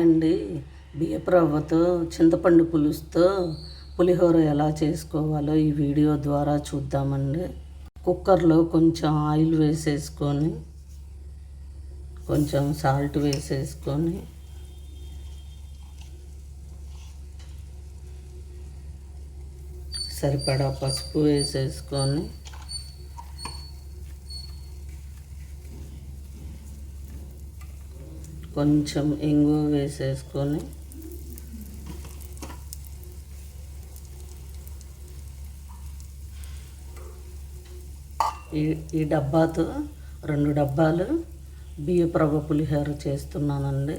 Hi అండి. బియ్యపు రవ్వతో చింతపండు పులుసుతో పులిహోర ఎలా చేసుకోవాలో ఈ వీడియో ద్వారా చూద్దామండి. కుక్కర్లో కొంచెం ఆయిల్ వేసేసుకొని కొంచెం సాల్ట్ వేసేసుకొని సరిపడా పసుపు వేసేసుకొని కొంచెం ఇంగువ వేసేసుకొని ఈ డబ్బాతో 2 డబ్బాలు బియ్యపు రవ్వ పులిహోర చేస్తున్నానండి.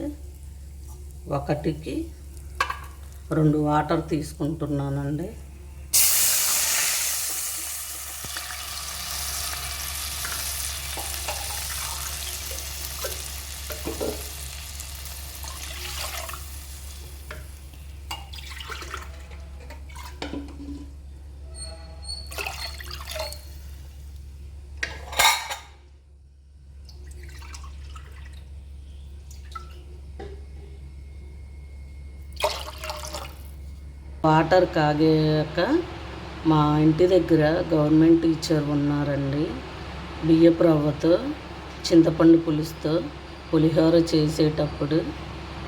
ఒకటికి 2 వాటర్ తీసుకుంటున్నానండి. వాటర్ కాగాక మా ఇంటి దగ్గర గవర్నమెంట్ టీచర్ ఉన్నారండి. బియ్యపు రవ్వతో చింతపండు పులుసుతో పులిహోర చేసేటప్పుడు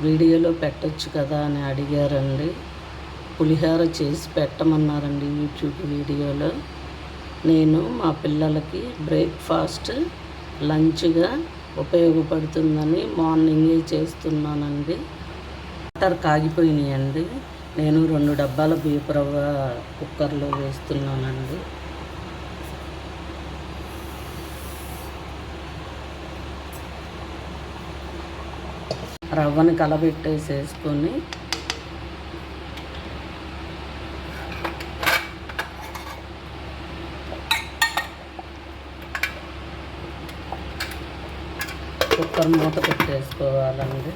వీడియోలో పెట్టచ్చు కదా అని అడిగారండి. పులిహోర చేసి పెట్టమన్నారండి యూట్యూబ్ వీడియోలో. నేను మా పిల్లలకి బ్రేక్ఫాస్ట్ లంచ్గా ఉపయోగపడుతుందని మార్నింగే చేస్తున్నానండి. వాటర్ కాగిపోయినాయండి. నేను 2 డబ్బాల బియ్యపు రవ్వ కుక్కర్లో వేస్తున్నానండి. రవ్వని కలబెట్టేసేసుకొని కుక్కర్ మూత పెట్టేసుకోవాలండి.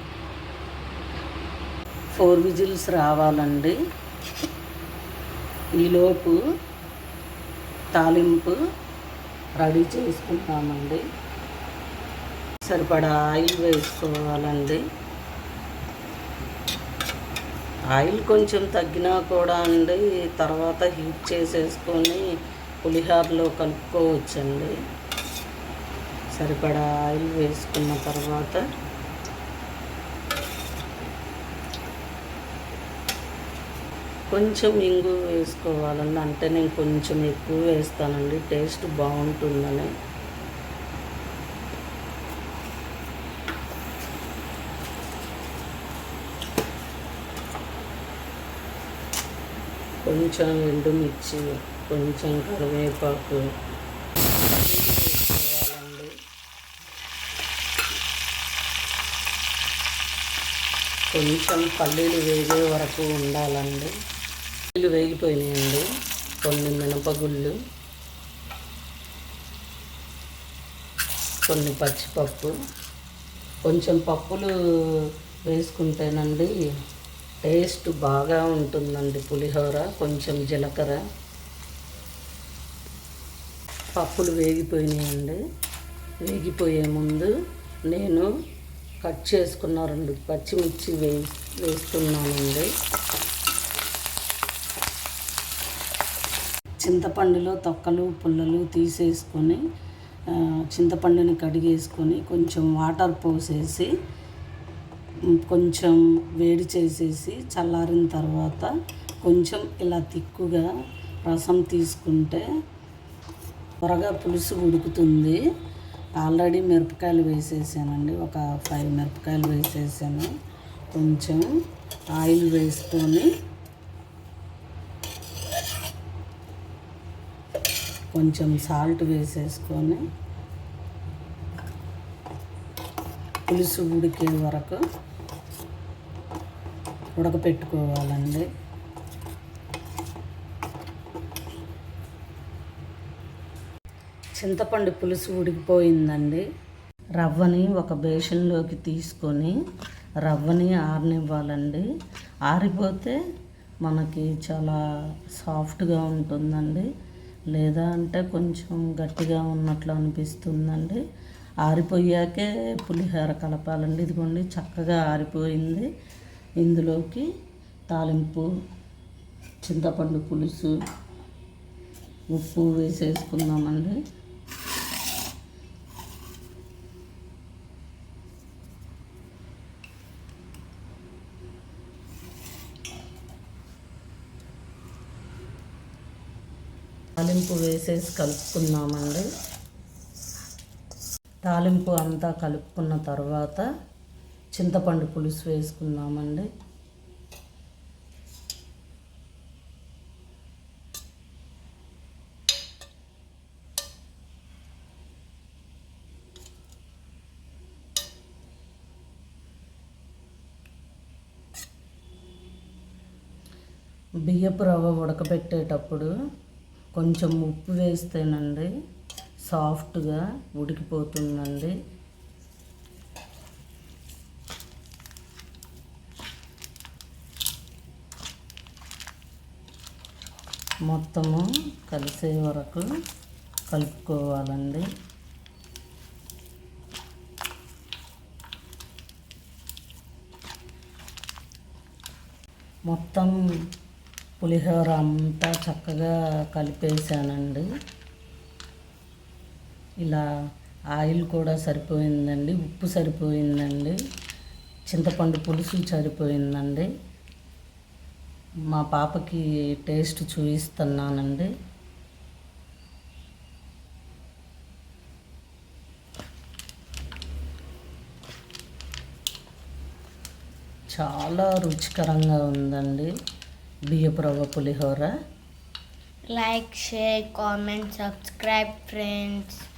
4 విజిల్స్ రావాలండి. ఈలోపు తాలింపు రెడీ చేసుకుంటామండి. సరిపడా ఆయిల్ వేసుకోవాలండి. ఆయిల్ కొంచెం తగ్గినా కూడా అండి తర్వాత హీట్ చేసేసుకొని పులిహోరలో కలుపుకోవచ్చండి. సరిపడా ఆయిల్ వేసుకున్న తర్వాత కొంచెం ఇంగు వేసుకోవాలండి. అంటే నేను కొంచెం ఎక్కువ వేస్తానండి, టేస్ట్ బాగుంటుందని. కొంచెం ఎండుమిర్చి, కొంచెం కరివేపాకు వేసుకోవాలండి. కొంచెం పల్లీలు వేగే వరకు ఉండాలండి. పల్లీలు వేగిపోయినాయండి. కొన్ని మినపగుళ్ళు, కొన్ని పచ్చిపప్పు, కొంచెం పప్పులు వేసుకుంటేనండి టేస్ట్ బాగా ఉంటుందండి పులిహోర. కొంచెం జీలకర్ర. పప్పులు వేగిపోయినాయండి. వేగిపోయే ముందు నేను కట్ చేసుకున్న 2 పచ్చిమిర్చి వేస్తున్నానండి. చింతపండులో తొక్కలు పుల్లలు తీసేసుకొని చింతపండుని కడిగేసుకొని కొంచెం వాటర్ పోసేసి కొంచెం వేడి చేసేసి చల్లారిన తర్వాత కొంచెం ఇలా తిక్కుగా రసం తీసుకుంటే త్వరగా పులుసు ఉడుకుతుంది. ఆల్రెడీ మిరపకాయలు వేసేసానండి. ఒక 5 మిరపకాయలు వేసేసాను. కొంచెం ఆయిల్ వేసుకొని కొంచెం సాల్ట్ వేసేసుకొని పులుసు ఉడికే వరకు ఉడకపెట్టుకోవాలండి. చింతపండు పులుసు ఉడికిపోయిందండి. రవ్వని ఒక బేషన్లోకి తీసుకొని రవ్వని ఆరనివ్వాలండి. ఆరిపోతే మనకి చాలా సాఫ్ట్గా ఉంటుందండి. లేదా అంటే కొంచెం గట్టిగా ఉన్నట్లు అనిపిస్తుందండి. ఆరిపోయాకే పులిహోర కలపాలండి. ఇదిగోండి చక్కగా ఆరిపోయింది. ఇందులోకి తాలింపు, చింతపండు పులుసు, ఉప్పు వేసేసుకుందామండి. తాలింపు వేసేసి కలుపుకుందామండి. తాలింపు అంతా కలుపుకున్న తర్వాత చింతపండు పులుసు వేసుకుందామండి. బియ్యపు రవ్వ ఉడకబెట్టేటప్పుడు కొంచెం ఉప్పు వేస్తేనండి సాఫ్ట్గా ఉడికిపోతుందండి. మొత్తము కలిసే వరకు కలుపుకోవాలండి. మొత్తం పులిహోర అంతా చక్కగా కలిపేసానండి. ఇలా ఆయిల్ కూడా సరిపోయిందండి, ఉప్పు సరిపోయిందండి, చింతపండు పులుసు సరిపోయిందండి. మా పాపకి టేస్ట్ చూపిస్తున్నానండి. చాలా రుచికరంగా ఉందండి బియ్యపు రవ్వ పులిహోర. Like, share, comment, subscribe, friends.